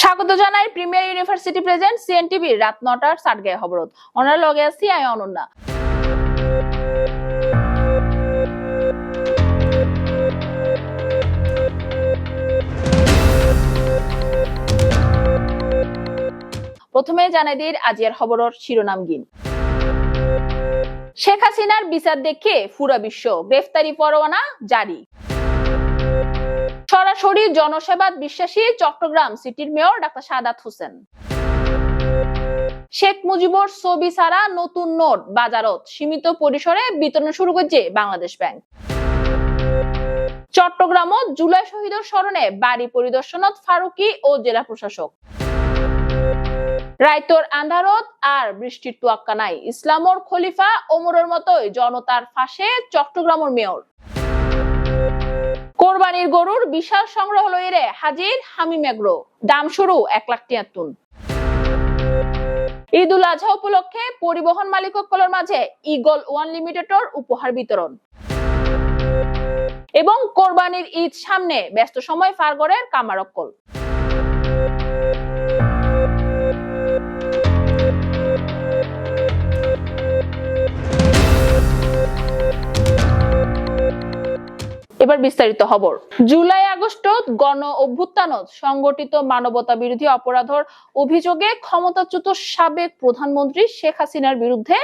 স্বাগত জানাই premier university present CNTV রাত ৯টার সাটগায়ে খবরত ওনার লগে আছি আই অনন্যা। প্রথমে জানাই দিই আজিয়ার খবরের শিরোনাম গিন। শেখ হাসিনার বিচার দেখে পুরা বিশ্ব, গ্রেফতারি পরোয়ানা জারি। সরাসরি জনসেবাত বিশ্বাসী চট্টগ্রাম সিটির মেয়র ডাক্তার সাদাত হোসেন। শেখ মুজিবুর ছবি ছাড়া নতুন নোট বাজারত সীমিত পরিসরে বিতরণ শুরু করেছে বাংলাদেশ ব্যাংক। চট্টগ্রামত জুলাই শহীদের স্মরণে বাড়ি পরিদর্শনত ফারুকি ও জেলা প্রশাসক। রাইতর আন্ধারত আর বৃষ্টির তোয়াক্কা নাই, ইসলামর খলিফা ওমরের মতোই জনতার ফাঁসে চট্টগ্রামের মেয়র। কোরবানির গরুর বিশাল সংগ্রহ লইরে হাজির হামিম এগ্রো, দাম শুরু ১,৭৩,০০০। ঈদ উল আজহা উপলক্ষে পরিবহন মালিকসকলের মাঝে ইগল ওয়ান লিমিটেডর উপহার বিতরণ এবং কোরবানির ঈদ সামনে ব্যস্ত সময় ফারগরের কামারক্কল। এবার বিস্তারিত খবর। জুলাই আগস্টত গণ অভ্যুত্থানত সংগঠিত মানবতা বিরোধী অপরাধের অভিযোগে ক্ষমতাচ্যুত সাবেক প্রধানমন্ত্রী শেখ হাসিনার বিরুদ্ধে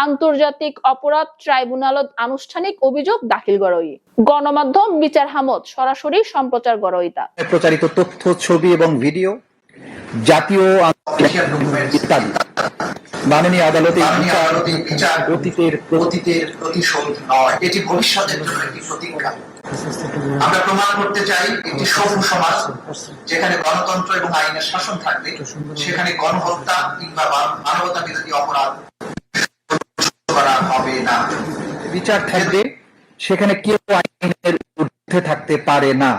আন্তর্জাতিক অপরাধ ট্রাইব্যুনালত আনুষ্ঠানিক অভিযোগ দাখিল করই। গণমাধ্যম বিচার হামত সরাসরি সম্প্রচার করইতা। প্রচারিত তথ্য, ছবি এবং ভিডিও জাতীয় ইত্যাদি মাননীয় আদালতে বিচার অতীতের প্রতিশোধ নয়, এটি ভবিষ্যতের জন্য একটি প্রতিজ্ঞা। আমরা প্রমাণ করতে চাই একটি সভ্য সমাজ যেখানে গণতন্ত্র এবং আইনের শাসন থাকবে, সেখানে গণহত্যা কিংবা মানবতা বিরোধী অপরাধ করা হবে না। বিচার থাকবে, সেখানে কেউ আইনের ঊর্ধ্বে থাকতে পারে না।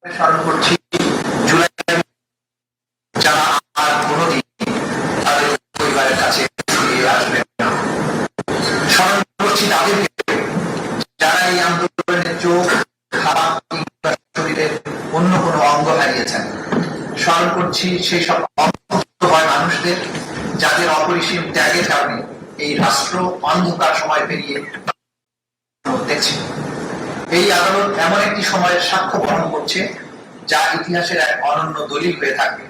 স্মরণ করছি জুলাই যারা আর কোনোদিন তাদের পরিবারের কাছে ফিরে আসবেন না। স্মরণ করছি তাদেরকে যারা এই আন্দোলনের চোখ, হাত কিংবা শরীরের অন্য কোনো অঙ্গ হারিয়েছেন। স্মরণ করছি সেই সব অন্ধভয় মানুষদের যাদের অপরিসীম ত্যাগের কারণে এই রাষ্ট্র অন্ধকার সময় পেরিয়ে দেখছে। এই আদালত এমন একটি সময়ের সাক্ষ্য বহন করছে যা ইতিহাসের এক অনন্য দলিল হয়ে থাকবে।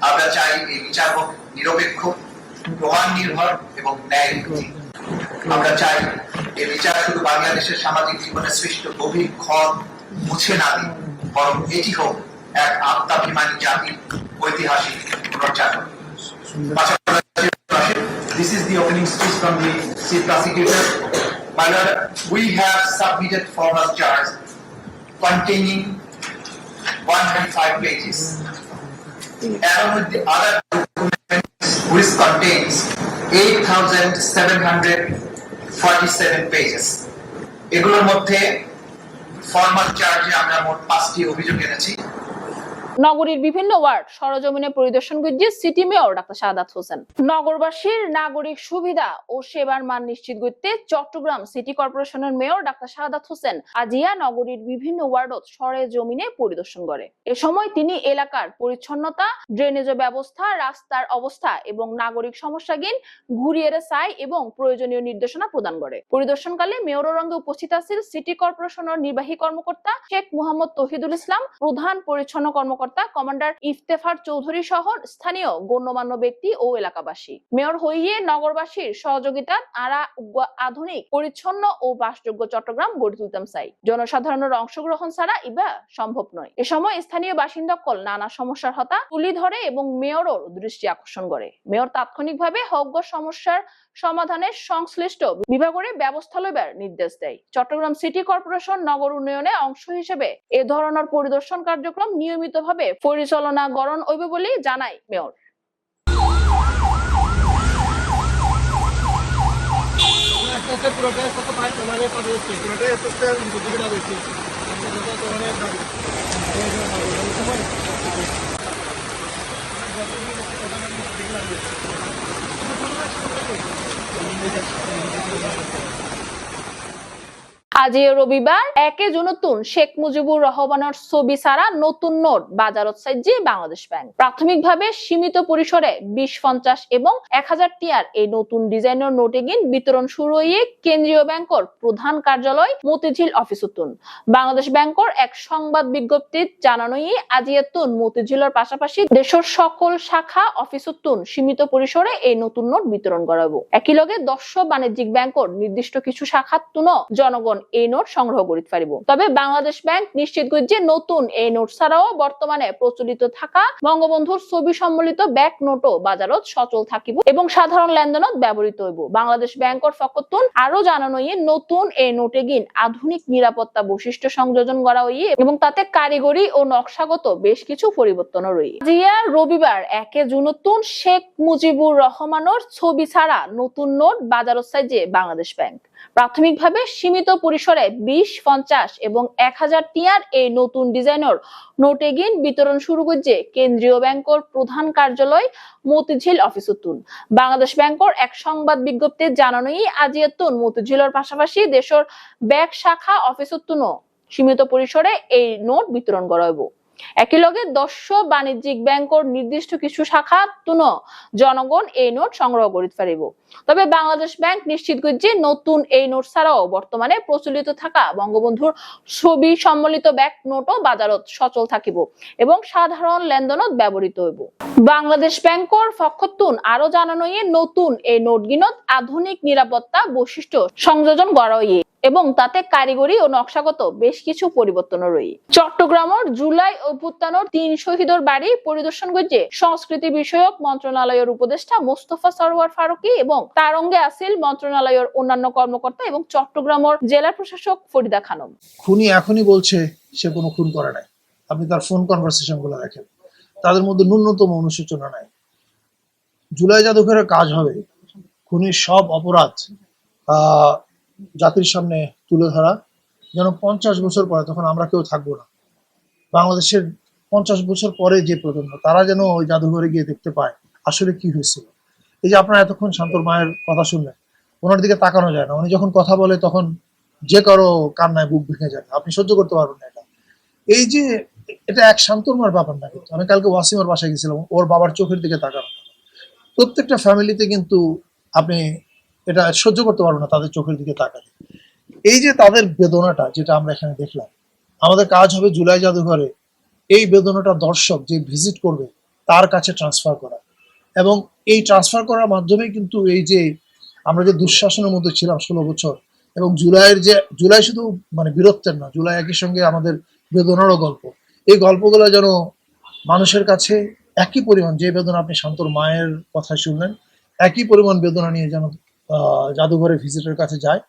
আমরা চাই এই বিচার হোক নিরপেক্ষ, প্রমাণ নির্ভর এবং ন্যায় ভিত্তিক। আমরা চাই এই বিচার শুধু বাংলাদেশের সামাজিক জীবনে সৃষ্ট গভীর ক্ষত মুছে না দিন, বরং এটি হোক এক আত্মাভিমানী জাতির ঐতিহাসিক পুনর্জাগরণ। This is the opening speech from the chief prosecutor. My Lord, we have submitted formal charge containing 105 pages, along with the other documents which contains 8,747 pages. এগুলোর মধ্যে ফর্মাল চার্জে আমরা মোট 5টি অভিযোগ এনেছি। নগরীর বিভিন্ন ওয়ার্ড সরজমিনে পরিদর্শন করছে city mayor doctor Sadat Hossain. নগরবাসীর নাগরিক সুবিধা ও সেবার মান নিশ্চিত করতে চট্টগ্রাম সিটি কর্পোরেশনের মেয়র ডাক্তার সাদাত হোসেন আজিয়া নগরীর বিভিন্ন ওয়ার্ডত সরেজমিনে পরিদর্শন করে। এ সময় তিনি এলাকার পরিচ্ছন্নতা, ড্রেনেজ ব্যবস্থা, রাস্তার অবস্থা এবং নাগরিক সমস্যাগিন ঘুরিয়ে চাই এবং প্রয়োজনীয় নির্দেশনা প্রদান করে। পরিদর্শনকালে মেয়রের রঙে উপস্থিত আছেন সিটি কর্পোরেশনের নির্বাহী কর্মকর্তা শেখ মোহাম্মদ তৌহিদুল ইসলাম, প্রধান পরিচ্ছন্ন কর্মকর্তা কমান্ডার ইফতেখার চৌধুরী সহ স্থানীয় গণ্যমান্য ব্যক্তি ও এলাকাবাসী। মেয়র হইয়ে নগরবাসীর সহযোগিতা আরা আধুনিক, পরিচ্ছন্ন ও বাসযোগ্য চট্টগ্রাম গড়ে তুলতাম চাই। জনসাধারণের অংশগ্রহণ ছাড়া ইবা সম্ভব নয়। এ সময় স্থানীয় বাসিন্দাকল নানা সমস্যার হতা তুলি ধরে এবং মেয়রের দৃষ্টি আকর্ষণ করে। মেয়র তাৎক্ষণিকভাবে হজ্ঞ সমস্যার সমাধানের সংশ্লিষ্ট বিভাগের ব্যবস্থা লইবার নির্দেশ দেয়। চট্টগ্রাম সিটি কর্পোরেশন নগর উন্নয়নে অংশ হিসেবে এ ধরনের পরিদর্শন কার্যক্রম নিয়মিতভাবে পরিচালনা গড়ন হইবে বলে জানায় মেয়র। আজ রবিবার 1 জুন শেখ মুজিবুর রহমানের ছবি ছাড়া নতুন নোট বাজারত সাইজি বাংলাদেশ ব্যাংক। প্রাথমিকভাবে সীমিত পরিসরে 20, 50 এবং 1000 টিয়ার এই নতুন ডিজাইনের নোটে বিতরণ শুরু হয়ে কেন্দ্রীয় ব্যাংকের প্রধান কার্যালয় মতিঝিল অফিসতুন। বাংলাদেশ ব্যাংকের এক সংবাদ বিজ্ঞপ্তিত জানানো আজ মতিঝিলের পাশাপাশি দেশের সকল শাখা অফিসতুন সীমিত পরিসরে এই নতুন নোট বিতরণ করাবো। একই লগে 10 বাণিজ্যিক ব্যাংকের নির্দিষ্ট কিছু শাখাতুন জনগণ এই নোট সংগ্রহ করতে পারিব। তবে বাংলাদেশ ব্যাংক নিশ্চিত করছে নতুন এই নোট ছাড়াও বর্তমানে প্রচলিত থাকা বঙ্গবন্ধুর ছবি সম্বলিত ব্যাংক নোটও বাজারত সচল থাকিব এবং সাধারণ লেনদেনত ব্যবহৃত হইব। বাংলাদেশ ব্যাংকের পক্ষতুন আরো জানানো নতুন এই নোটে আধুনিক নিরাপত্তা বৈশিষ্ট্য সংযোজন করা হইয়ে এবং তাতে কারিগরি ও নকশাগত বেশ কিছু পরিবর্তন রয়েছে। জিয়া রবিবার 1 জুন শেখ মুজিবুর রহমানের ছবি ছাড়া নতুন নোট বাজারত সাইজে বাংলাদেশ ব্যাংক। প্রাথমিকভাবে সীমিত পরিসরে 20, 50 এবং 1000 টিয়ার এই নতুন ডিজাইনের নোটে বিতরণ শুরু করছে কেন্দ্রীয় ব্যাংকের প্রধান কার্যালয় মতিঝিল অফিসতুন। বাংলাদেশ ব্যাংকের এক সংবাদ বিজ্ঞপ্তিতে জানানো আজ মতিঝিলের পাশাপাশি দেশের ব্যাংক শাখা অফিসতুনও সীমিত পরিসরে এই নোট বিতরণ করা হইব। একই লগে 10 বাণিজ্যিক ব্যাংকের নির্দিষ্ট কিছু শাখা তুন জনগণ এই নোট সংগ্রহ করতে পারিব। তবে বাংলাদেশ ব্যাংক নিশ্চিত করছে নতুন এই নোট ছাড়াও বর্তমানে প্রচলিত থাকা বঙ্গবন্ধুর ছবি সম্বলিত ব্যাংক নোটও বাজারত সচল থাকিব এবং সাধারণ লেনদেনত ব্যবহৃত হইব। বাংলাদেশ ব্যাংকের পক্ষতুন আরো জানানো নতুন এই নোটগিনত আধুনিক নিরাপত্তা বৈশিষ্ট্য সংযোজন করা হইয়ে এবং তাতে কারিগরি ও নকশাগত বেশ কিছু পরিবর্তন রয়েছে। চট্টগ্রামের জুলাই অভ্যুত্থানের 3 শহীদের বাড়ি পরিদর্শন করছে সংস্কৃতি বিষয়ক মন্ত্রণালয়ের উপদেষ্টা মোস্তফা সরওয়ার ফারুকী এবং তার অঙ্গে আসিল মন্ত্রণালয়ের অন্যান্য কর্মকর্তা এবং চট্টগ্রামের জেলা প্রশাসক ফরিদা খানম। খুনি এখনই বলছে সে কোনো খুন করে নাই। আপনি তার ফোন কনভারসেশন গুলো দেখেন, তাদের মধ্যে ন্যূনতম অনুশোচনা নাই। জুলাই জাদুঘরের কাজ হবে খুনির সব অপরাধ জাতির সামনে তুলে ধরা, যেন 50 বছর পরে, তখন আমরা কেউ থাকবো না, বাংলাদেশের 50 বছর পরে যে প্রজন্ম তারা যেন ওই জাদুঘরে গিয়ে দেখতে পায় আসলে কি হয়েছিল। এই যে আপনারা এতক্ষণ শান্তর মায়ের কথা শুনলেন, ওনার দিকে তাকানো যায় না, উনি যখন কথা বলে তখন যে কারো কান্নায় বুক ভেঙে যায়, আপনি সহ্য করতে পারবেন না এটা। এই যে এটা এক শান্তর মার ব্যাপার না, কিন্তু আমি কালকে ওয়াসিমের বাসায় গেছিলাম, ওর বাবার চোখের দিকে তাকানো, প্রত্যেকটা ফ্যামিলিতে কিন্তু আপনি এটা সহ্য করতে পারবো না তাদের চোখের দিকে তাকালে। এই যে তাদের বেদনাটা যেটা আমরা এখানে দেখলাম, আমাদের কাজ হবে জুলাই জাদুঘরে এই বেদনাটা দর্শক যে ভিজিট করবে তার কাছে ট্রান্সফার করা, এবং এই ট্রান্সফার করার মাধ্যমে কিন্তু এই যে আমরা যে দুঃশাসনের মধ্যে ছিলাম 16 বছর, এবং জুলাই শুধু মানে বীরত্বের না, জুলাই একই সঙ্গে আমাদের বেদনারও গল্প, এই গল্পগুলো যেন মানুষের কাছে একই পরিমাণ, যে বেদনা আপনি শান্তর মায়ের কথা শুনলেন, একই পরিমাণ বেদনা নিয়ে যেন জাদুঘরে ভিজিটের কাছে যায়।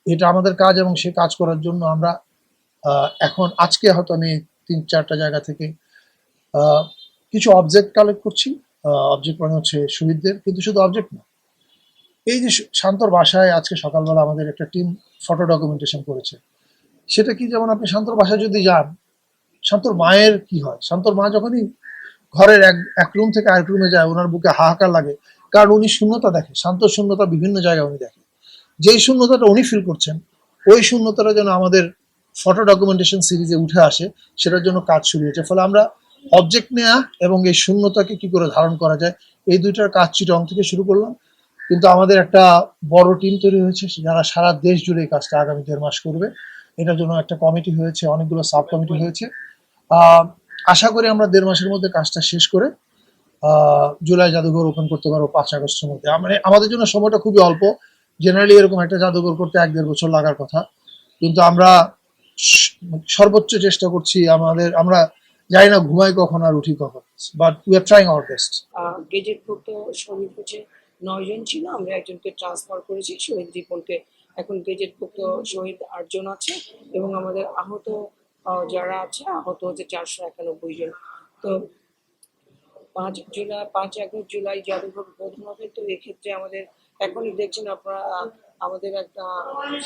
এটা আমাদের কাজ, এবং সে কাজ করার জন্য আমরা এখন আজকে হয়তো আমি 3-4টা জায়গা থেকে কিছু অবজেক্ট কালেক্ট করছি। অবজেক্ট মানে হচ্ছে শহীদদের, কিন্তু শুধু অবজেক্ট না, এই যে শান্তর বাসায় আজকে সকালবেলা আমাদের একটা টিম ফটো ডকুমেন্টেশন করেছে, সেটা কি, যেমন আপনি শান্তর বাসায় যদি যান, শান্তর মায়ের কি হয়, শান্তর মা যখনই ঘরের এক রুম থেকে আরেক রুমে যায় ওনার বুকে হাহাকার লাগে, কারণ উনি শূন্যতা দেখে, শান্ত শূন্যতা বিভিন্ন জায়গায় উনি দেখে, যেই শূন্যতাটা উনি ফিল করছেন ওই শূন্যতাটা যেন আমাদের ফটো ডকুমেন্টেশন সিরিজে উঠে আসে, সেটার জন্য কাজ শুরু হয়েছে। ফলে আমরা অবজেক্ট নেওয়া এবং এই শূন্যতাকে কি করে ধারণ করা যায়, এই দুইটার কাজ চিটং থেকে শুরু করলাম, কিন্তু আমাদের একটা বড় টিম তৈরি হয়েছে যারা সারা দেশ জুড়ে এই কাজটা আগামী 1.5 মাস করবে। এটার জন্য একটা কমিটি হয়েছে, অনেকগুলো সাব কমিটি হয়েছে। আশা করি আমরা 1.5 মাসের মধ্যে কাজটা শেষ করে জুলাই জাদুঘর ওপেন করতে পারবো 5 আগস্টের মধ্যে। মানে আমাদের জন্য সময়টা খুবই অল্প, জেনারেলি এরকম একটা জাদুঘর করতে 1-1.5 বছর লাগার কথা, কিন্তু আমরা সর্বোচ্চ চেষ্টা করছি। আমরা জানি না ঘুমাই কখন আর উঠি কখন, but we are trying our best. গেজেটভুক্ত শহীদ হচ্ছে 9 জন ছিল, আমরা একজনকে ট্রান্সফার করেছি শহীদ রিপোর্টে, এখন গেজেটভুক্ত শহীদ 8 জন আছে, এবং আমাদের আহত যারা আছে, আহত হচ্ছে 491 জন। তো 5 আগস্ট জুলাই জাদুঘর উদ্বোধন হবে। তো এক্ষেত্রে আমাদের এখনই দেখছেন আপনারা, আমাদের একটা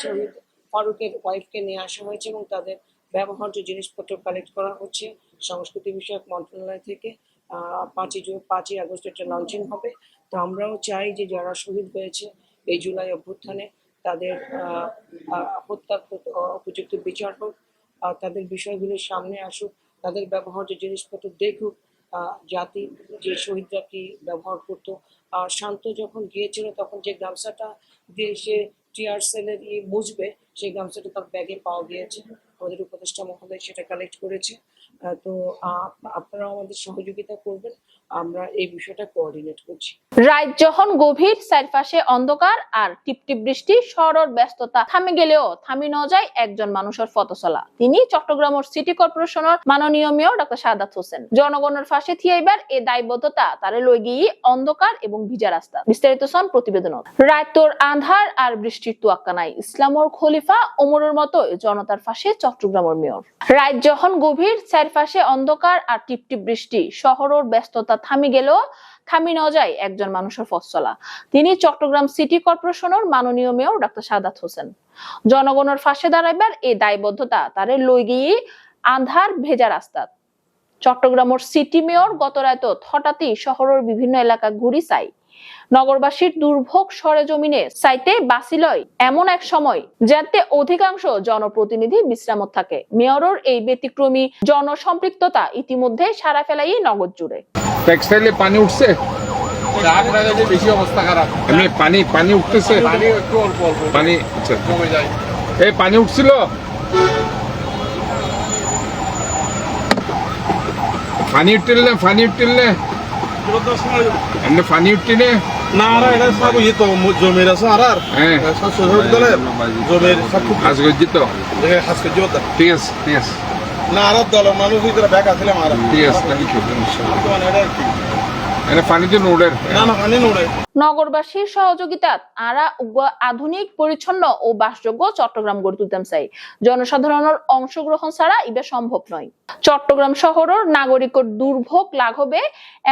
শহীদ ফারুকের ওয়াইফকে নিয়ে আসা হয়েছে এবং তাদের ব্যবহার্য জিনিসপত্র কালেক্ট করা হচ্ছে সংস্কৃতি বিষয়ক মন্ত্রণালয় থেকে। 5ই আগস্ট একটা লঞ্চিং হবে। তো আমরাও চাই যে যারা শহীদ হয়েছে এই জুলাই অভ্যুত্থানে তাদের হত্যার উপযুক্ত বিচার হোক, তাদের বিষয়গুলির সামনে আসুক, তাদের ব্যবহার্য জিনিসপত্র দেখুক, জাতি যে শহীদরা কি ব্যবহার করতো। শান্ত যখন গিয়েছিল তখন যে গামছাটা দিয়ে সে টিআর সেলের মুছবে, সেই গামছাটা তার ব্যাগে পাওয়া গিয়েছে। আমাদের উপদেষ্টা মহোদয় সেটা কালেক্ট করেছে। তো আপনারা আমাদের সহযোগিতা করবেন, আমরা এই বিষয়টা কোঅর্ডিনেট করছি। রাত যখন গভীর, চারপাশে অন্ধকার আর টিপটিপ বৃষ্টি, শহরের ব্যস্ততা থামে গেলেও থামি ন যায় একজন মানুষের পথচলা। তিনি চট্টগ্রামের সিটি কর্পোরেশনের মাননীয় মেয়র ডক্টর শাহাদাত হোসেন। জনগণের পাশে থিয়াইবার এই দায়বদ্ধতা তারে লই গিয়ে অন্ধকার এবং ভিজা রাস্তা। বিস্তারিত সন প্রতিবেদন। রাতর আন্ধার আর বৃষ্টির তোয়াক্কা নাই, ইসলামর খলিফা ওমরের মতো জনতার পাশে চট্টগ্রামের মেয়র। রাত যখন গভীর, চারপাশে অন্ধকার আর টিপটিপ বৃষ্টি, শহরের ব্যস্ততা থামি গেলেও থামি ন যায় একজন মানুষের পথ চলা। তিনি চট্টগ্রাম সিটি কর্পোরেশনের মাননীয় মেয়র ডক্টর শাহাদাত হোসেন। জনগণের পাশে দাঁড়াইবার এই দায়বদ্ধতা তারে লই গিয়ে আন্ধার ভেজা রাস্তা। চট্টগ্রামের সিটি মেয়র গত রাত হঠাৎই শহরের বিভিন্ন এলাকা ঘুরি চাই। নগরবাসীর দুর্ভোগ সরেজমিনে সাইটে বাসিলয় এমন এক সময় যাতে অধিকাংশ জনপ্রতিনিধি বিশ্রামত থাকে। মেয়রের এই ব্যতিক্রমী জনসম্পৃক্ততা ইতিমধ্যে সারা ফেলাই নগর জুড়ে। টেক্সটাইলে পানি উঠছে, বেশি অবস্থা খারাপ, এমনি পানি উঠতেছে, পানি একটু অল্প অল্প পানি কমে যায়। এই পানি উঠছিল, পানি উঠলে এমনি পানি উঠলে না আর এটা সব ইয়ে তো জমির আছে আর হ্যাঁ জমির সব কাজ করছি তো, হাস করে জোর ঠিক আছে ঠিক আছে না আর দল মানুষ ভিতরে ব্যাগ আছে আর ঠিক আছে, পানিতে নোড়ের না না পানি নোড়ে। নগরবাসীর সহযোগিতাত আরা আধুনিক, পরিচ্ছন্ন ও বাসযোগ্য চট্টগ্রাম গড়ে তুলতাম চাই। জনসাধারণের অংশগ্রহণ ছাড়া ইবে সম্ভব নয়। চট্টগ্রাম শহরের নাগরিকের দুর্ভোগ লাঘবে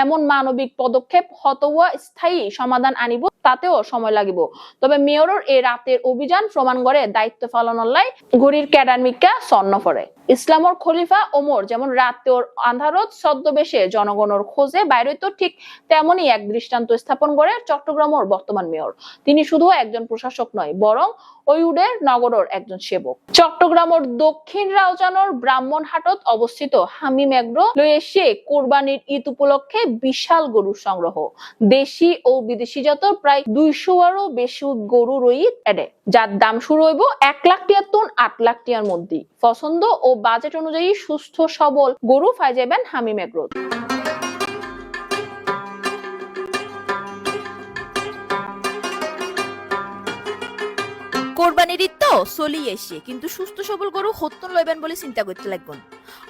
এমন মানবিক পদক্ষেপ হতওয়া স্থায়ী সমাধান আনিব, তাতেও সময় লাগিব। তবে মেয়রের এই রাতের অভিযান প্রমাণ করে দায়িত্ব পালনের লাই ঘড়ির ক্যাডারমিকা স্বর্ণ পড়ে। ইসলামর খলিফা ওমর যেমন রাতের আন্ধারত ছদ্মবেশে জনগণের খোঁজে বাইরে, তো ঠিক তেমনই এক দৃষ্টান্ত স্থাপন করে চট্টগ্রামের বর্তমান মেয়র। তিনি শুধু একজন প্রশাসক নয়, বরং ওইউডের নগরের একজন সেবক। চট্টগ্রামের দক্ষিণ রাউজানোর ব্রাহ্মণহাটত অবস্থিত হামিম এগ্রো লই এসে কোরবানির ঈদ উপলক্ষে বিশাল গরু সংগ্রহ। দেশি ও বিদেশি জাতের প্রায় 200-এরও বেশি গরু রই এডে, যার দাম শুরু হইব 1 লাখ টিয়ার তুন 8 লাখ টিয়ার মধ্যে। পছন্দ ও বাজেট অনুযায়ী সুস্থ সবল গরু পাই যাবেন হামিম এগ্রো। কোরবানির ঈদ তো চলি এসে, কিন্তু সুস্থ সবল গরু হত্যন লইবেন বলে চিন্তা করতে লাগবেন।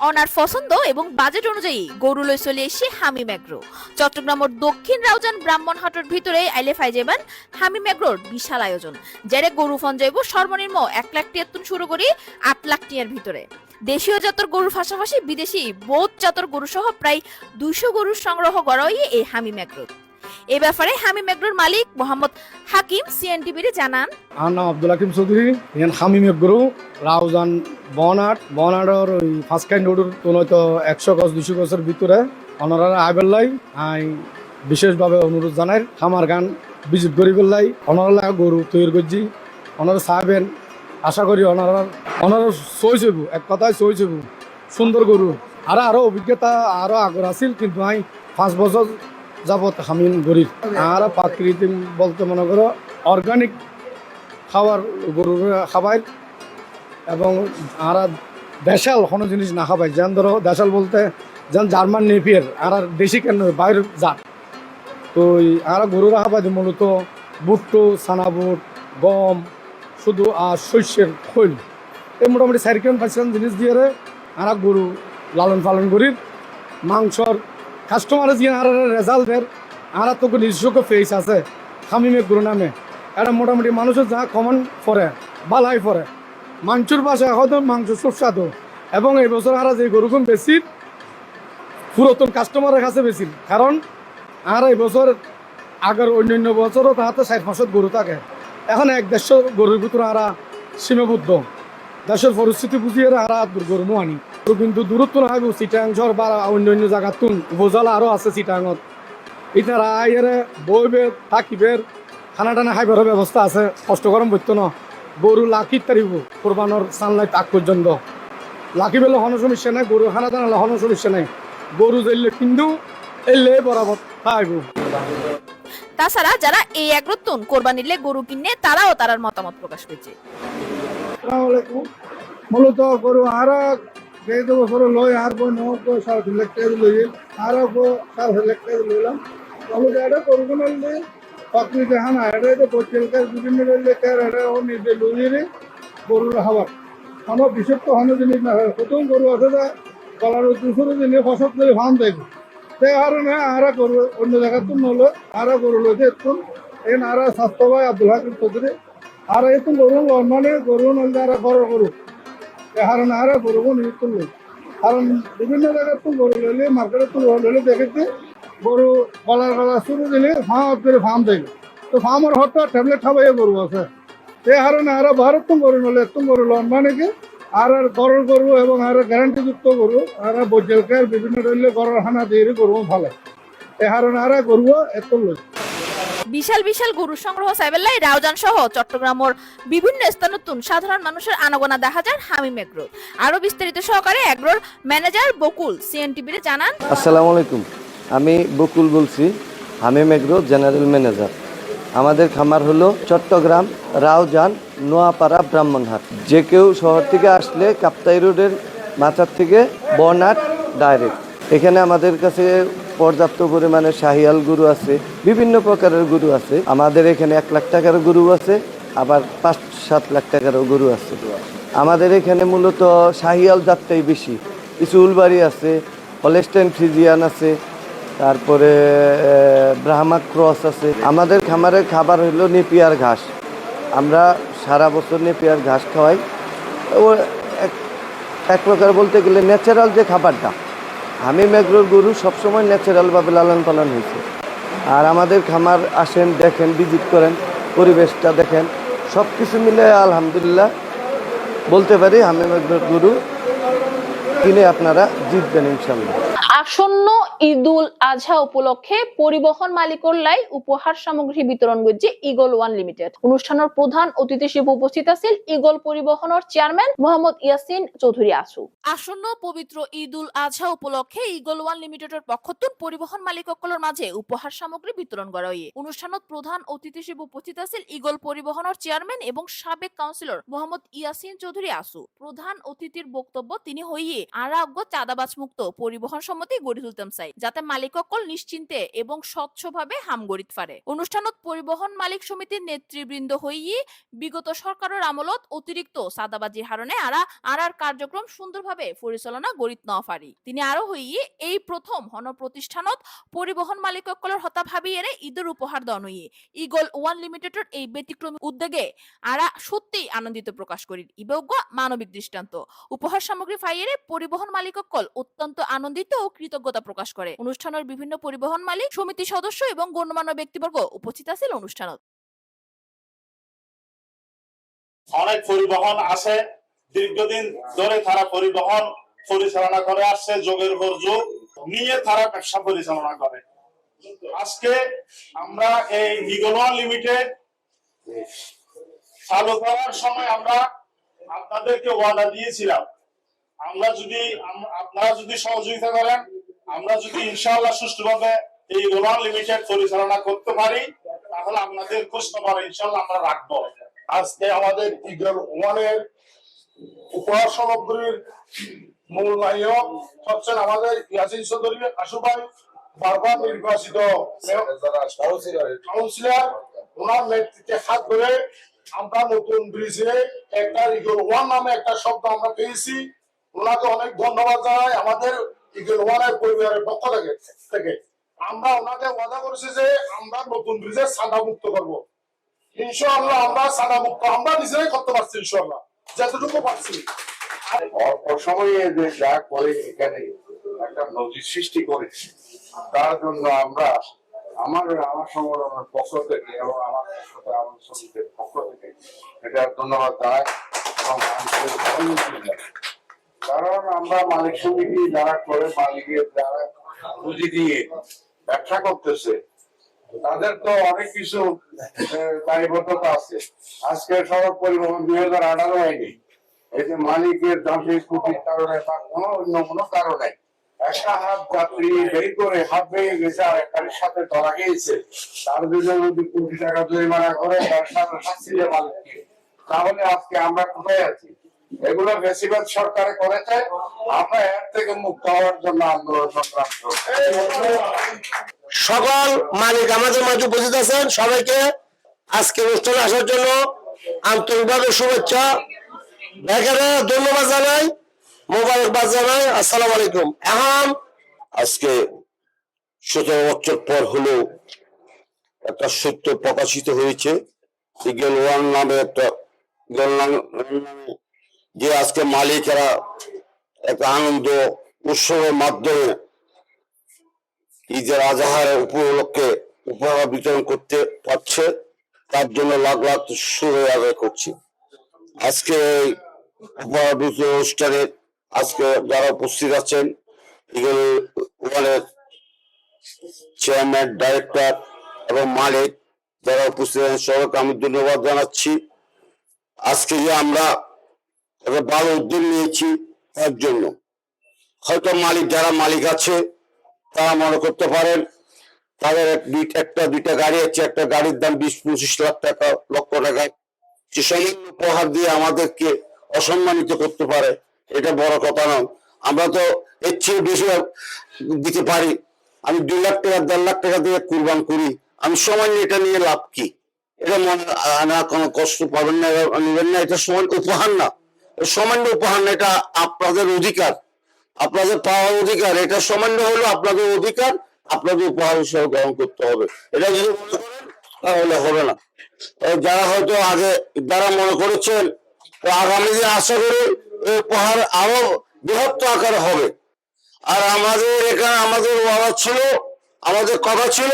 অনার পছন্দ এবং বাজেট অনুযায়ী গরু লই চলে এসে হামিম এগ্রো। চট্টগ্রামের দক্ষিণ রাউজান ব্রাহ্মণহাটের ভিতরে আইলে পাই যাবেন হামিম এগ্রোর বিশাল আয়োজন, যারে গরু ফন যাইব সর্বনিম্ন 1 লাখ টিয়ার তুন শুরু করি 8 লাখ টিয়ার ভিতরে। দেশীয় জাতের গরুর পাশাপাশি বিদেশি বহুত জাতের গরু সহ প্রায় 200 গরুর সংগ্রহ করা হয় এই হামিম এগ্রো। এ ব্যাপারে হামিম এগ্রোর মালিক মোহাম্মদ হাকিম সিএনটিভির জানান, আমার নাম আব্দুল হাকিম চৌধুরী, ইয়ান হামিম এগ্রো রাউজান বনাডর ওই ফার্স্ট কাইন্ড রোডের তো 100 গজ 200 গজের ভিতরে ওনারা আইবেলাই আই বিশেষভাবে অনুরোধ জানাই খামার গান ভিজিট করিবেলাই ওনারা গরু তৈরি করছি, ওনারা চাইবেন। আশা করি ওনারা সই যাব, এক কথায় সই যাব, সুন্দর গরু। আরো অভিজ্ঞতা আরো আগর আছিল, কিন্তু আমি 5 বছর যাবত হামিম গরিব। আর প্রাকৃতিক বলতে মনে করো অর্গানিক খাবার গরু খাবাই, এবং আর দেশাল কোনো জিনিস না খাবাই। যেন ধরো দেশাল বলতে যেন জার্মান নেপিয়ার, আর দেশি কেন বাইরের জাত। তো আর গরুরা খাবাই মূলত বুট্টো, সানা বুট, গম শুধু আর শস্যের খৈল, এই মোটামুটি 4-5 জিনিস দিয়ে আর গরু লালন পালন করি। মাংসর কাস্টমারে যে আর রেজাল্টের আর তো নিজস্ব ফেস আছে হামিম এগ্রো নামে। এটা মোটামুটি মানুষের যা কমন পরে বালাই পরে মাংসর পাশে হয়তো মাংস সুস্বাদু। এবং এই বছর আর যে গরুগুন বেশি পুরাতন কাস্টমারের কাছে বেশি, কারণ আর এই বছর আগের অন্যান্য বছরও তাহাতে 4-5 গরু থাকে। এখন 1-150 গরুর ভিতরে আর সীমাবদ্ধ। দেশের পরিস্থিতি বুঝিয়ে আর গরু আনি, কিন্তু দূরত্ব না হইব চিটাং শহর বা অন্য জায়গার তুন উপজেলা আরও আছে চিটাঙত। ইতারা আইয়ারে বইবে থাকিবের খানা টানা খাইবার ব্যবস্থা আছে, কষ্ট গরম বইতো না। গরু লাখি তারিব কোরবানোর সানলাইট আগ পর্যন্ত লাখি বেলে হন সমস্যা নাই, গরু খানা টানা হন সমস্যা নাই। গরু যাইলে কিন্তু এলে বরাবর খাইব। তাছাড়া যারা এই এগ্রোত্তন কোরবানিলে গরু কিনে তারাও তার মতামত প্রকাশ করেছে। মূলত গরু আর দেড় বছর লই আর বই নক সার সিলেক্টেড লই আর সার সিলেক্টেড লইলাম। মূলত এটা করবো না পাখি দেখান এটা বলকার বিভিন্ন লেখার এটা ও নিজে লইয়ে গরুর খাবার আমার বিশেষ তো হন জিনিস না হয়। প্রথম গরু আছে যা কলার দুশোর জিনিস ফসল করে ফান দেখবো তাই আর না আরা গরু অন্য জায়গার তো নলো আরা গরু লইতে একটু এই আরা স্বাস্থ্য ভাই আব্দুল হাকিম চৌধুরী আর একটু গরু মানে গরু নলে আরা ঘর গরু হারণ আরা গরু নিয়ে তুললো। কারণ বিভিন্ন জায়গার তো গরু লইলে মার্কেটে তো গরু লইলে দেখেছি গরু গলার শুরু দিলে ফার্ম দেখবে তো ফার্মের হঠাৎ ট্যাবলেট খাবাই গরু আছে এই হারণে আরো ভারত তো গরু নলে একটু গরু লন মানে কি আর গরুর গরু এবং আর গ্যারান্টিযুক্ত গরু আর বৈজ্ঞানিকের বিভিন্ন রইলে গরুর হানা দিয়ে গরু ভালো এই হারণে আর গরু এত লই। বিশাল বিশাল গরু সংগ্রহ সাইবেলাই রাউজান সহ চট্টগ্রামের বিভিন্ন স্থানতুন সাধারণ মানুষের আনাগোনা দেখা যায় হামিম এগ্রো। আরো বিস্তারিত সহকারে এগ্রোর ম্যানেজার বকুল সিএনটিভির জানান। আসসালামু আলাইকুম, আমি বকুল বলছি, হামিম এগ্রো জেনারেল ম্যানেজার। আমাদের খামার হলো চট্টগ্রাম রাউজান নোয়াপাড়া ব্রাহ্মণহাট। যে কেউ শহর থেকে আসলে কাপ্তাই রোডের মাথার থেকে বর্নাট ডাইরেক্ট। এখানে আমাদের কাছে পর্যাপ্ত পরিমাণে শাহিয়াল গরু আছে, বিভিন্ন প্রকারের গরু আছে। আমাদের এখানে 1 লাখ টাকার গরু আছে, আবার 5-7 লাখ টাকারও গরু আছে। আমাদের এখানে মূলত শাহিয়াল জাতটাই বেশি, কিছু উলবাড়ি আছে, হলস্টাইন ফ্রিজিয়ান আছে, তারপরে ব্রাহ্মা ক্রস আছে। আমাদের খামারের খাবার হলো নেপিয়ার ঘাস। আমরা সারা বছর নেপিয়ার ঘাস খাওয়াই। ও এক প্রকার বলতে গেলে ন্যাচারাল যে খাবারটা, হামিম এগ্রোর গরু সবসময় ন্যাচারালভাবে লালন পালন হয়েছে। আর আমাদের খামার আসেন, দেখেন, ভিজিট করেন, পরিবেশটা দেখেন, সব কিছু মিলে আলহামদুলিল্লাহ বলতে পারি হামিম এগ্রোর গরু কিনে আপনারা জিতবেন ইনশাল্লাহ। আসন্ন ঈদুল আজহা উপলক্ষে পরিবহন মালিকল্লাই উপহার সামগ্রী বিতরণ করছে ইগল ওয়ান লিমিটেড। অনুষ্ঠানের প্রধান অতিথি হিসেবে উপস্থিত আছেন ইগল পরিবহনের চেয়ারম্যান মোহাম্মদ ইয়াসিন চৌধুরী আসু। আসন্ন পবিত্র ঈদুল আজহা উপলক্ষে ইগল ওয়ান লিমিটেডের পক্ষতুন পরিবহন মালিকসকলের মাঝে উপহার সামগ্রী বিতরণ করা হয়। অনুষ্ঠানত প্রধান অতিথি হিসেবে উপস্থিত আছেন ইগল পরিবহনের চেয়ারম্যান এবং সাবেক কাউন্সিলর মোহাম্মদ ইয়াসিন চৌধুরী আসু। প্রধান অতিথির বক্তব্য তিনি হইয়ে আরাগ্য চাঁদাবাজ মুক্ত পরিবহন সম্মতি গড়ে তুলতাম চাই, যাতে মালিকসকল নিশ্চিন্তে এবং স্বচ্ছভাবে হাম গড়িত পারে। অনুষ্ঠানত পরিবহন মালিক সমিতির নেতৃবৃন্দ হইয়ে বিগত সরকারের আমলত অতিরিক্ত চাঁদাবাজির হারণে আরার কার্যক্রম সুন্দরভাবে পরিচালনা গড়িত না পারি। তিনি আরো হইয়ে এই প্রথম হন প্রতিষ্ঠানত পরিবহন মালিকসকলের হতা ভাবি এরে ঈদের উপহার দেওয়া হইয়ে ইগল ওয়ান লিমিটেডের এই ব্যতিক্রমী উদ্যোগে আরা সত্যিই আনন্দিত প্রকাশ করি। ইবজ্ঞ মানবিক দৃষ্টান্ত উপহার সামগ্রী ফাইয়েরে পরিবহন মালিকসকল অত্যন্ত আনন্দিত ও কৃতজ্ঞতা প্রকাশ করে। অনুষ্ঠানের বিভিন্ন পরিবহন মালিক সমিতি সদস্য এবং গণ্যমান্য ব্যক্তিবর্গ উপস্থিত আছেন অনুষ্ঠানত। অনেক পরিবহন আছে, দীর্ঘদিন ধরে তারা পরিবহন পরিচালনা করে আসছে, যোগের পর যোগ নিয়ে তারা ব্যবসা পরিচালনা করে। আজকে আমরা এই ইগল ওয়ান লিমিটেড চালু করার সময় আমরা আপনাদেরকে ওয়াদা দিয়েছিলাম, আপনারা যদি সহযোগিতা করেন, আমরা যদি ইনশাআল্লাহ সুষ্ঠুভাবে এই ইগল ওয়ান লিমিটেড পরিচালনা করতে পারি, তাহলে আপনাদের খোঁজ খবর ইনশাআল্লাহ আমরা রাখবো। আজকে আমাদের ইগল ওয়ানের উপহার সামগ্রীর মূল নায়ক হচ্ছেন আমাদের ইয়াসিন চৌধুরী আসু ভাই, বারবার নির্বাচিত কাউন্সিলর। ওনার নেতৃত্বে হাত ধরে আমরা নতুন ব্রিজে একটা ইগল ওয়ান নামে একটা শব্দ আমরা পেয়েছি। ওনাকে অনেক ধন্যবাদ জানাই আমাদের ইগল ওয়ানের পরিবারের পক্ষ থেকে। আমরা ওনাকে ওয়াদা করেছি যে আমরা নতুন ব্রিজে চাঁদা মুক্ত করবো। ইনশাআল্লাহ আমরা চাঁদা মুক্ত আমরা নিজেরাই করতে পারছি, ইনশাআল্লাহ যতটুকু পারছি। অল্প সময়ে যে যা করে এখানে একটা নজির সৃষ্টি করেছে, তার জন্য আমরা আমার সংগঠনের পক্ষ থেকে এবং আমার শ্রমিকদের পক্ষ থেকে এটা ধন্যবাদ জানাই। কারণ আমরা মালিক সমিতি যারা করে, মালিকের যারা পুঁজি দিয়ে ব্যবসা করতেছে, তাদের তো অনেক কিছু দায়বদ্ধতা আছে। আজকে সড়ক পরিবহন 2018 হয়নি, এই যে মালিকের যান্ত্রিক ত্রুটির কারণে বা কোনো অন্য কোনো কারণে একটা হাত যাত্রী দেরি করে হাত ভেঙে গেছে আর একটার সাথে ধরা গিয়েছে, তার বিরুদ্ধে যদি 20 টাকা জরিমানা করে তার সাথে শাস্তি দেয় মালিককে, তাহলে আজকে আমরা কোথায় আছি? এগুলো বেশিরভাগ সরকারে করেছে। আমরা এর থেকে মুক্ত হওয়ার জন্য আন্দোলন সংগ্রাম করছি। সকল মালিক আমাদের মাঝে উপস্থিত আছেন, সবাইকে আজকে অনুষ্ঠানে আসার জন্য আন্তরিকভাবে শুভেচ্ছা, এখানে ধন্যবাদ জানাই, মোবারকবাদ জানাই। আসসালামু আলাইকুম। এখন আজকে 17 বছর পর হলেও একটা সত্য প্রকাশিত হয়েছে। ইগল ওয়ান নামে একটা যে আজকে মালিকেরা একটা আনন্দ উৎসবের মাধ্যমে ঈদের আজহারের উপলক্ষে উপহার বিতরণ করতে পারছে, তার জন্য লাখ লাখ শুভেচ্ছা আদায় করছি। আজকে এই উপহার বিতরণ অনুষ্ঠানে আজকে যারা উপস্থিত আছেন, ইগল ওয়ানের চেয়ারম্যান, ডাইরেক্টর এবং মালিক যারা উপস্থিত আছেন সবাইকে আমি ধন্যবাদ জানাচ্ছি। আজকে যে আমরা একটা ভালো উদ্যোগ নিয়েছি তার জন্য, হয়তো যারা মালিক আছে তারা মনে করতে পারেন তাদের একটা দুইটা গাড়ি আছে, একটা গাড়ির দাম 20-25 লক্ষ টাকা সে সামান্য উপহার দিয়ে আমাদেরকে অসম্মানিত করতে পারে, এটা বড় কথা নয়। আমরা তো এর চেয়ে বেশি দিতে পারি। আমি 2 লাখ টাকা 1.5 লাখ টাকা দিয়ে কুরবান করি, আমি সামান্য এটা নিয়ে লাভ কি? এটা মনে না, কোনো কষ্ট পাবেন না, নেবেন না। এটা উপহার না, সামান্য উপহার না, এটা আপনাদের অধিকার, আপনাদের পাওয়ার অধিকার। এটা সামান্য হলো আপনাদের অধিকার, আপনাদের উপহার হিসেবে গ্রহণ করতে হবে। এটা যদি মনে করেন তাহলে হবে না। যারা হয়তো আগে যারা মনে করেছেন, আগামী দিনে আশা করি এই উপহার আরো বৃহত্তর আকারে হবে। আর আমাদের এখানে আমাদের ওয়াদা ছিল, আমাদের কথা ছিল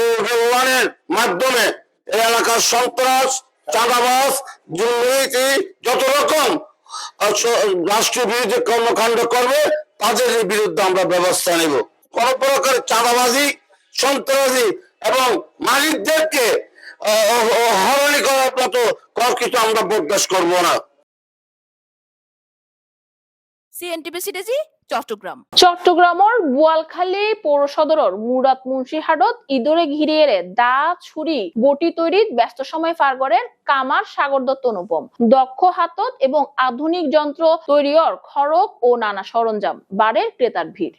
এই ওয়ানের মাধ্যমে এই এলাকার সন্ত্রাস, চাঁদাবাজ, দুর্নীতি, যত রকম রাষ্ট্রীয় বিরোধী কর্মকাণ্ড করবে তাদের বিরুদ্ধে আমরা ব্যবস্থা নেব। কোন প্রকার চাঁদাবাজি, সন্ত্রাসী এবং মালিকদেরকে হয়রানি করার মতো কিছু আমরা বরদাস্ত করব না। CNTV সিটিজি চট্টগ্রামৰ বোৱালখালী পৌৰ সদৰৰ মুৰাদ মুন্সিহাটত ঈদৰে ঘিৰিয়েৰে দা, ছুরি, বটি তৈরিত ব্যস্ত সময় পার করেন কামার সাগর দত্ত অনুপম। দক্ষ হাতত এবং আধুনিক যন্ত্র তৈরির খড়ক ও নানা সরঞ্জাম, বাড়ের ক্রেতার ভিড়।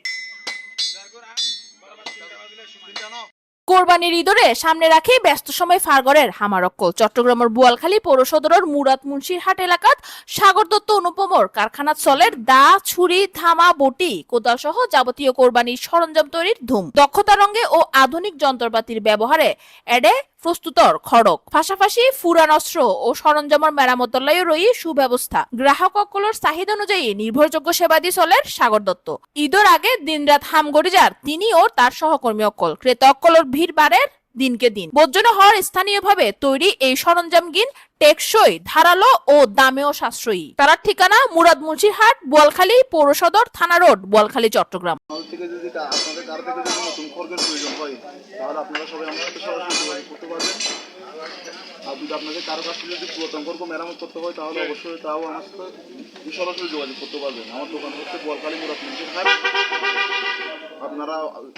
কোরবানির ঈদরে সামনে রাখি ব্যস্ত সময় ফারগরের হামারক্কল চট্টগ্রামের বোয়ালখালী পৌর সদরের মুরাদ মুন্সিরহাট এলাকাত সাগর দত্ত অনুপমর কারখানাত চলের দা, ছুরি, ধামা, বটি, কোদাল সহ যাবতীয় কোরবানির সরঞ্জাম তৈরির ধুম। দক্ষতা রঙে ও আধুনিক যন্ত্রপাতির ব্যবহারে এডে প্রস্তুতর খড়ক, পাশাপাশি ফুরান অস্ত্র ও সরঞ্জামের মেরামতের লাই রই সুব্যবস্থা। গ্রাহক অকলের চাহিদা অনুযায়ী নির্ভরযোগ্য সেবা দিয়ে চলের সাগর দত্ত। ঈদের আগে দিনরাত হাম গড়ি যার তিনি ও তার সহকর্মী অকল। ক্রেতা অকলের ভিড় বাড়ের দিনকে দিন। বর্জন হওয়ার স্থানীয়ভাবে তৈরি এই সরঞ্জাম গিন টেকসই, ধারালো ও দামেও সাশ্রয়ী। তার ঠিকানা মুরাদ মুন্সিরহাট, বোয়ালখালী পৌর সদর, থানা রোড, বোয়ালখালী, চট্টগ্রাম। আপনাদের কারো থেকে যদি নতুন খড়গের প্রয়োজন হয় তাহলে আপনারা সবাই আমার সাথে সরাসরি যোগাযোগ করতে পারবেন। আর যদি আপনাদের কারো কাছ থেকে যদি পুরাতন খড়গ মেরামত করতে হয় তাহলে অবশ্যই তাও আমার সাথে সরাসরি যোগাযোগ করতে পারবেন। আমার দোকান হচ্ছে বোয়ালখালী মুরাদ মুন্সিরহাট। আপনারা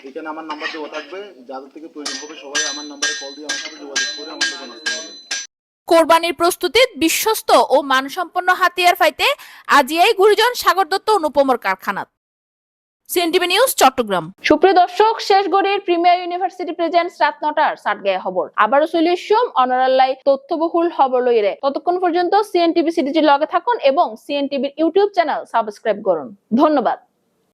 এখানে আমার নাম্বার দেওয়া থাকবে, যাদের থেকে প্রয়োজন হবে সবাই আমার নাম্বারে কল দিয়ে আমার সাথে যোগাযোগ করে আমার দোকান আসতে পারবেন। কোরবানির প্রস্তুতিত বিশ্বস্ত ও মানসম্পন্ন হাতিয়ার ফাইতে আজিয়াই গুরুজন সাগর দত্ত অনুপমর কারখানাত। CNTV news, Chattogram. সুপ্রিয় দর্শক, শেষ গড়ির প্রিমিয়ার ইউনিভার্সিটি প্রেজেন্টস রাত 9টার সাতগায়ে খবর আবারও চলে এসম অনারাল্লাই তথ্যবহুল খবর লইরে। ততক্ষণ পর্যন্ত CNTV সিটিজির লগে থাকুন এবং CNTVর ইউটিউব চ্যানেল সাবস্ক্রাইব করুন। ধন্যবাদ।